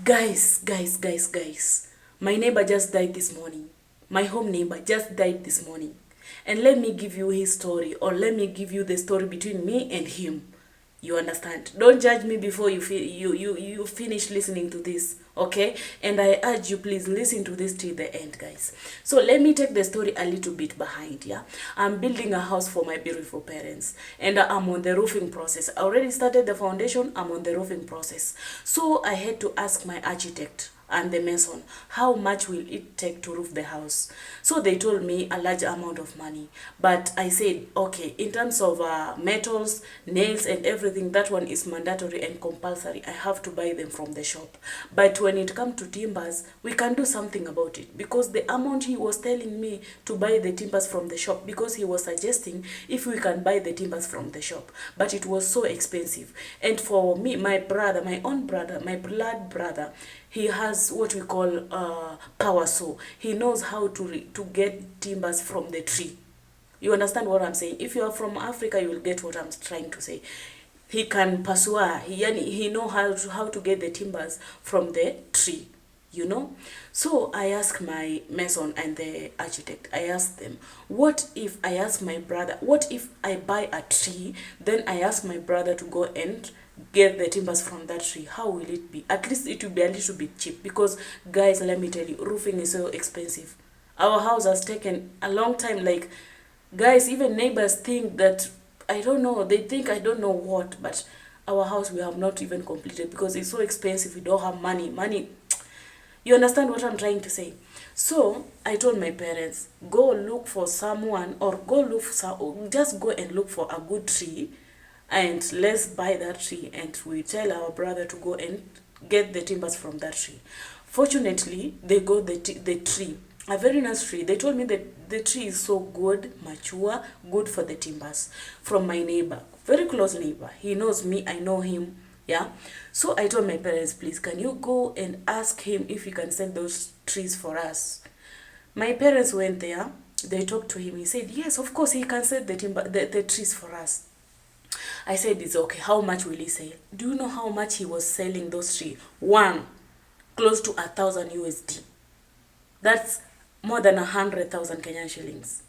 Guys. My neighbor just died this morning. My home neighbor just died this morning. And let me give you his story, or let me give you the story between me and him. You understand? Don't judge me before you finish listening to this, okay? And I urge you, please listen to this till the end, guys. So let me take the story a little bit behind, yeah? I'm building a house for my beautiful parents, and I'm on the roofing process. I already started the foundation. I'm on the roofing process. So I had to ask my architect and the mason, how much will it take to roof the house? So they told me a large amount of money, but I said, okay, in terms of metals, nails and everything, that one is mandatory and compulsory. I have to buy them from the shop. But when it comes to timbers, we can do something about it, because the amount he was telling me to buy the timbers from the shop, because he was suggesting if we can buy the timbers from the shop, but it was so expensive. And for me, my brother, my own brother, my blood brother, he has what we call power saw. He knows how to get timbers from the tree. You understand what I'm saying? If you are from Africa, you will get what I'm trying to say. He can pasua. He know how to get the timbers from the tree. You know. So I asked my mason and the architect, I asked them, what if I ask my brother, what if I buy a tree, then I ask my brother to go and get the timbers from that tree? How will it be? At least it will be a little bit cheap, because guys, let me tell you, roofing is so expensive. Our house has taken a long time. Like, guys, even neighbors think that, I don't know, they think I don't know what, but our house we have not even completed because it's so expensive. We don't have money. You understand what I'm trying to say? So I told my parents, go look for someone, or just go and look for a good tree, and let's buy that tree, and we tell our brother to go and get the timbers from that tree. Fortunately, they got the tree, a very nice tree. They told me that the tree is so good, mature, good for the timbers, from my neighbor, very close neighbor. He knows me, I know him, yeah. So I told my parents, please, can you go and ask him if he can send those trees for us? My parents went there, they talked to him. He said, yes, of course, he can send the trees for us. I said, it's okay. How much will he sell? Do you know how much he was selling those trees? One, close to 1,000 USD. That's more than 100,000 Kenyan shillings.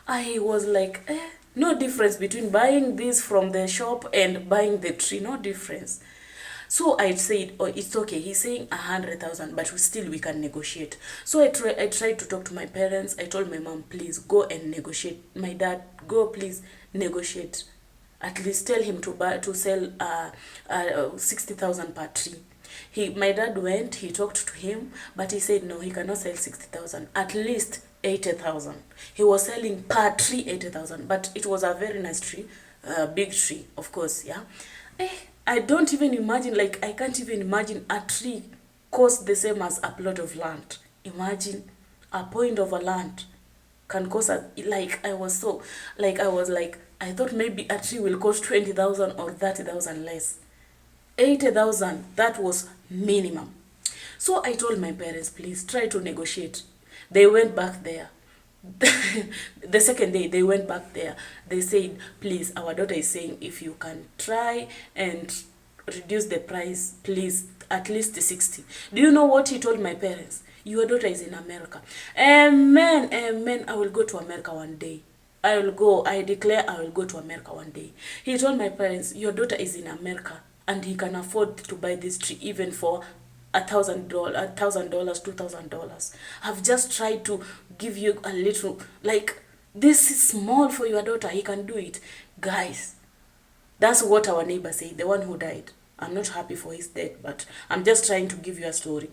I was like, no difference between buying this from the shop and buying the tree. No difference. So I said, oh, it's okay. He's saying 100,000, but we can negotiate. So I tried to talk to my parents. I told my mom, please go and negotiate. My dad, go please negotiate. At least tell him to sell 60,000 per tree. My dad went, he talked to him, but he said no, he cannot sell 60,000, at least 80,000. He was selling per tree 80,000, but it was a very nice tree, big tree, of course, yeah. I don't even imagine, like, I can't even imagine a tree costs the same as a plot of land. Imagine a point of a land can cost I thought maybe a tree will cost 20,000 or 30,000 less. 80,000, that was minimum. So I told my parents, please try to negotiate. They went back there. The second day, they went back there. They said, please, our daughter is saying if you can try and reduce the price, please, at least 60. Do you know what he told my parents? Your daughter is in America. Amen, I will go to America one day. I declare I will go to America one day. He told my parents, your daughter is in America and he can afford to buy this tree even for $1,000, $2,000. I've just tried to give you a little, like, this is small for your daughter. He can do it. Guys, that's what our neighbor said, the one who died. I'm not happy for his death, but I'm just trying to give you a story.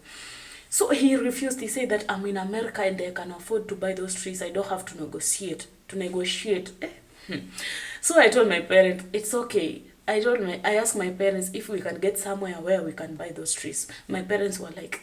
So he refused. He said that I'm in America and I can afford to buy those trees. I don't have to negotiate. So I told my parents, it's okay. I asked my parents if we can get somewhere where we can buy those trees. My parents were like,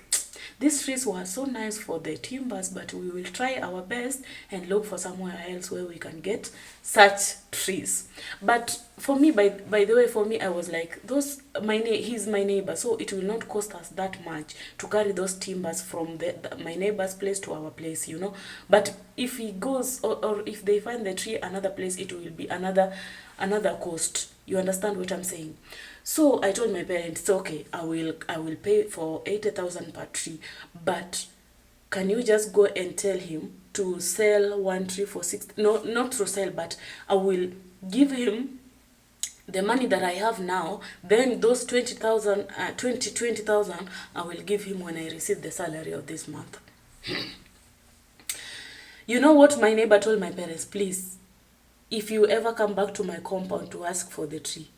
these trees were so nice for the timbers, but we will try our best and look for somewhere else where we can get such trees. But for me, by the way, for me, I was like, he's my neighbor, so it will not cost us that much to carry those timbers from my neighbor's place to our place, you know. But if he goes, or if they find the tree another place, it will be another cost. You understand what I'm saying? So I told my parents, okay, I will pay for 80,000 per tree, but can you just go and tell him to sell one tree for 60, no, not to sell, but I will give him the money that I have now, then those 20,000, 20,000, I will give him when I receive the salary of this month. You know what my neighbor told my parents? Please, if you ever come back to my compound to ask for the tree,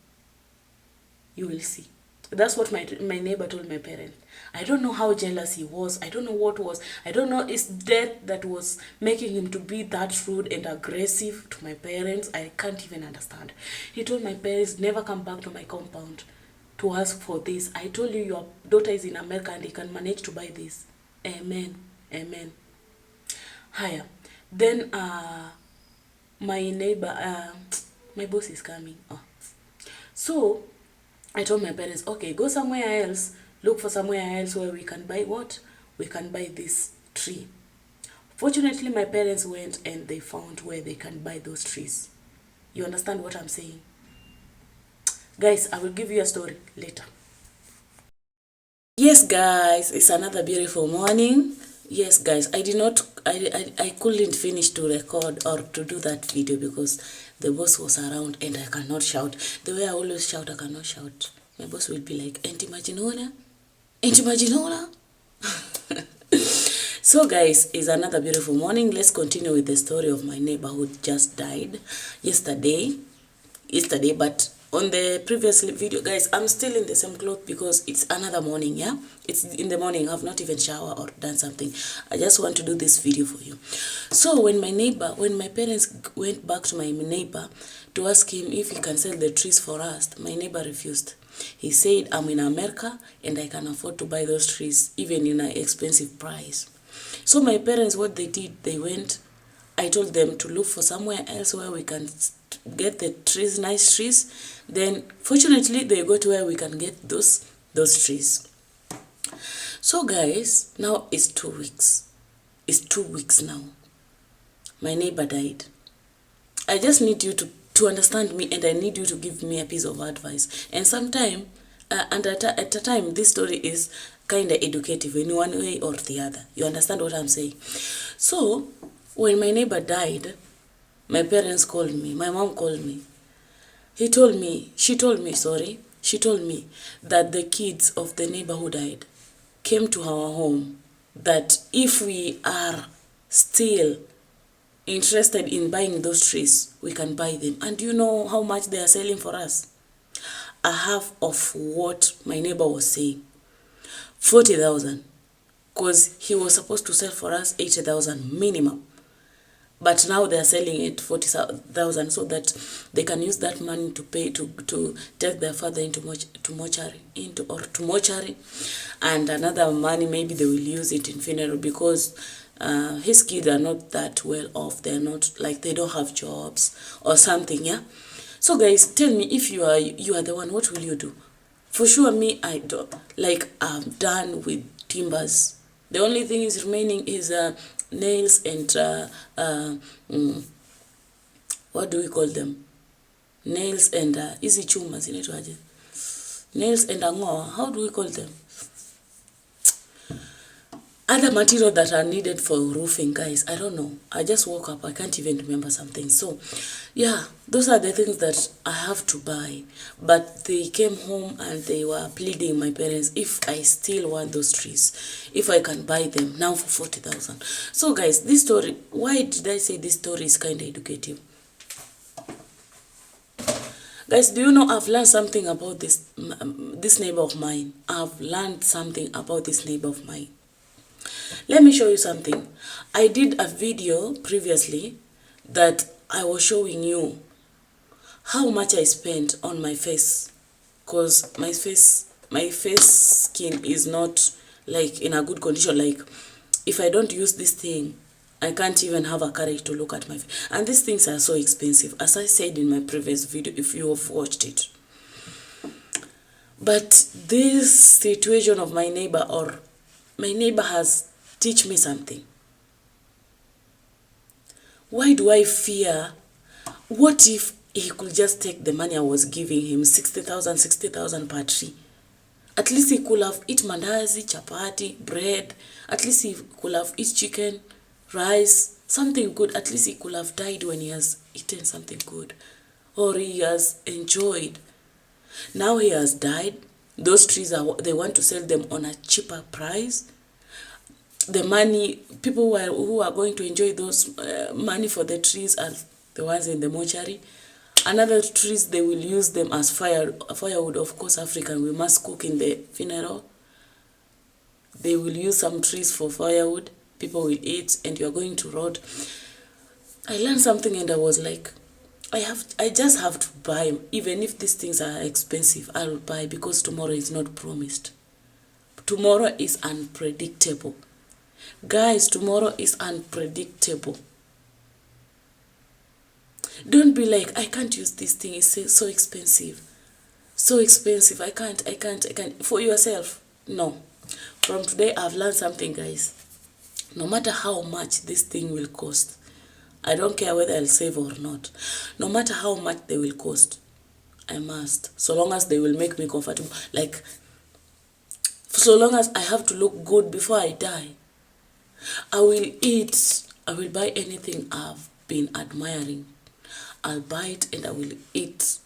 you will see. That's what my neighbor told my parents. I don't know how jealous he was. I don't know what was. I don't know it's death that was making him to be that rude and aggressive to my parents. I can't even understand. He told my parents, never come back to my compound to ask for this. I told you your daughter is in America and he can manage to buy this. Amen. Amen. Higher. Then my neighbor, my boss is coming. Oh. So I told my parents, okay, go somewhere else, look for somewhere else where we can buy what? We can buy this tree. Fortunately, my parents went and they found where they can buy those trees. You understand what I'm saying? Guys, I will give you a story later. Yes, guys, it's another beautiful morning. Yes, guys, I couldn't finish to record or to do that video because the boss was around and I cannot shout. The way I always shout, I cannot shout. My boss will be like, Auntie Maginola? Auntie Maginola? So guys, it's another beautiful morning. Let's continue with the story of my neighbor who just died yesterday, but on the previous video, guys, I'm still in the same clothes because it's another morning. Yeah, it's in the morning. I've not even showered or done something. I just want to do this video for you. So when my parents went back to my neighbor to ask him if he can sell the trees for us, my neighbor refused. He said, I'm in America and I can afford to buy those trees even in an expensive price. So my parents, what they did, they went, I told them to look for somewhere else where we can get the trees, nice trees. Then fortunately they go to where we can get those trees. So guys, now it's 2 weeks. It's 2 weeks now. My neighbor died. I just need you to understand me, and I need you to give me a piece of advice. And sometime, and at a time, this story is kind of educative in one way or the other. You understand what I'm saying? So when my neighbor died, my parents called me. My mom called me. She told me that the kids of the neighbor who died came to our home, that if we are still interested in buying those trees, we can buy them. And do you know how much they are selling for us? A half of what my neighbor was saying. 40,000. Because he was supposed to sell for us 80,000 minimum. But now they are selling it 40,000 so that they can use that money to pay to take their father into mortuary, and another money maybe they will use it in funeral, because his kids are not that well off. They're not, like, they don't have jobs or something. Yeah. So guys, tell me, if you are the one, what will you do? For sure, me, I don't, like, I'm done with timbers. The only thing is remaining is nails and what do we call them? Nails and easy chumas in it. Nails and how do we call them? Other materials that are needed for roofing, guys. I don't know. I just woke up. I can't even remember something. So, yeah, those are the things that I have to buy. But they came home and they were pleading, my parents, if I still want those trees, if I can buy them now for 40,000. So, guys, this story, why did I say this story is kind of educative? Guys, do you know I've learned something about this neighbor of mine? I've learned something about this neighbor of mine. Let me show you something. I did a video previously that I was showing you how much I spent on my face, because my face skin is not like in a good condition. Like, if I don't use this thing, I can't even have a courage to look at my face. And these things are so expensive, as I said in my previous video, if you have watched it. But this situation of my neighbor has teach me something. Why do I fear? What if he could just take the money I was giving him, 60,000 per tree. At least he could have eat mandazi, chapati, bread. At least he could have eat chicken, rice, something good. At least he could have died when he has eaten something good, or he has enjoyed. Now he has died. Those trees they want to sell them on a cheaper price. The money, people who are going to enjoy those money for the trees are the ones in the mortuary. Another trees, they will use them as firewood. Of course, African, we must cook in the funeral. They will use some trees for firewood. People will eat, and you are going to rot. I learned something, and I was like, I just have to buy. Even if these things are expensive, I will buy, because tomorrow is not promised. Tomorrow is unpredictable. Guys, tomorrow is unpredictable. Don't be like, I can't use this thing, it's so expensive. So expensive, I can't. For yourself, no. From today, I've learned something, guys. No matter how much this thing will cost, I don't care whether I'll save or not. No matter how much they will cost, I must. So long as they will make me comfortable. Like, so long as I have to look good before I die, I will eat. I will buy anything I've been admiring. I'll buy it and I will eat.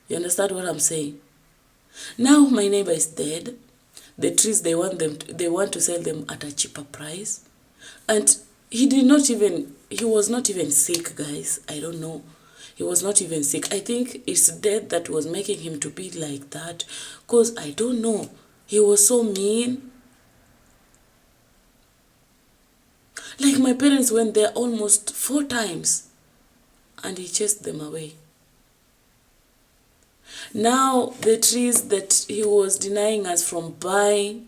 You understand what I'm saying? Now my neighbor is dead. The trees, they want to sell them at a cheaper price. And he was not even sick, guys. I don't know. He was not even sick. I think it's death that was making him to be like that. Because I don't know. He was so mean. Like, my parents went there almost 4 times. And he chased them away. Now, the trees that he was denying us from buying.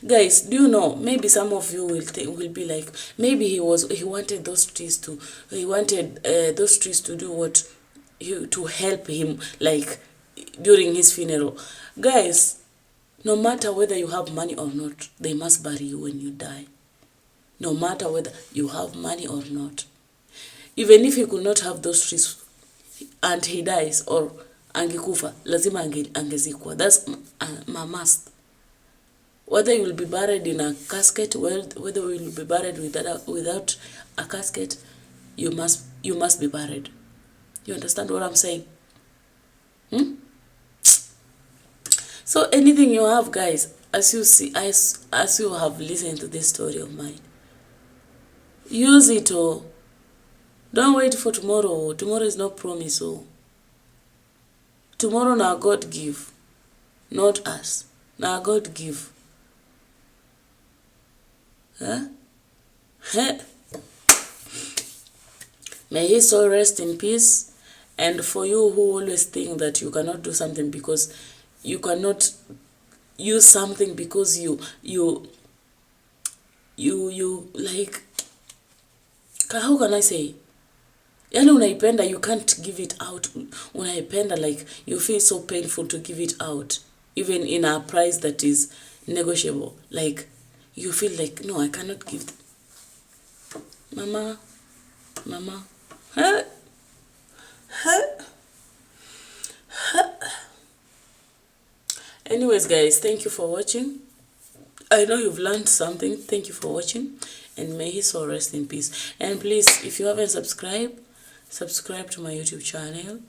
Guys, do you know, maybe some of you will be like, maybe he wanted those trees to do what? To help him, like, during his funeral. Guys, no matter whether you have money or not, they must bury you when you die. No matter whether you have money or not. Even if he could not have those trees and he dies, or angekufa, lazima angezikwa. That's my must. Whether you will be buried in a casket, whether you will be buried without a casket, you must be buried. You understand what I'm saying? So anything you have, guys, as you see, as you have listened to this story of mine, use it. Oh, don't wait for tomorrow. Tomorrow is not promise. Oh, tomorrow now God give, not us. Now God give. Huh? May his soul rest in peace. And for you who always think that you cannot do something because you cannot use something because you like, how can I say? Yani unaipenda, you can't give it out. Unaipenda, like, you feel so painful to give it out, even in a price that is negotiable. Like, you feel like, no, I cannot give. Mama. Huh? Anyways, guys, thank you for watching. I know you've learned something. Thank you for watching, and may his soul rest in peace. And please, if you haven't subscribed, subscribe to my YouTube channel.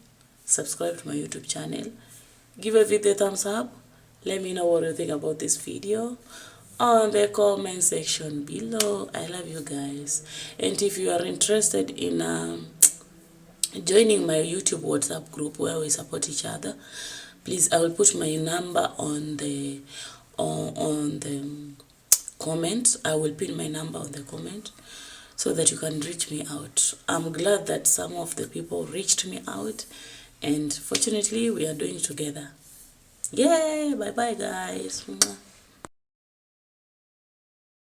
Give a video a thumbs up. Let me know what you think about this video on the comment section below. I love you guys. And if you are interested in joining my YouTube WhatsApp group where we support each other, please, I will put my number on the comment. I will pin my number on the comment so that you can reach me out. I'm glad that some of the people reached me out, and fortunately we are doing it together. Yay! Bye bye, guys.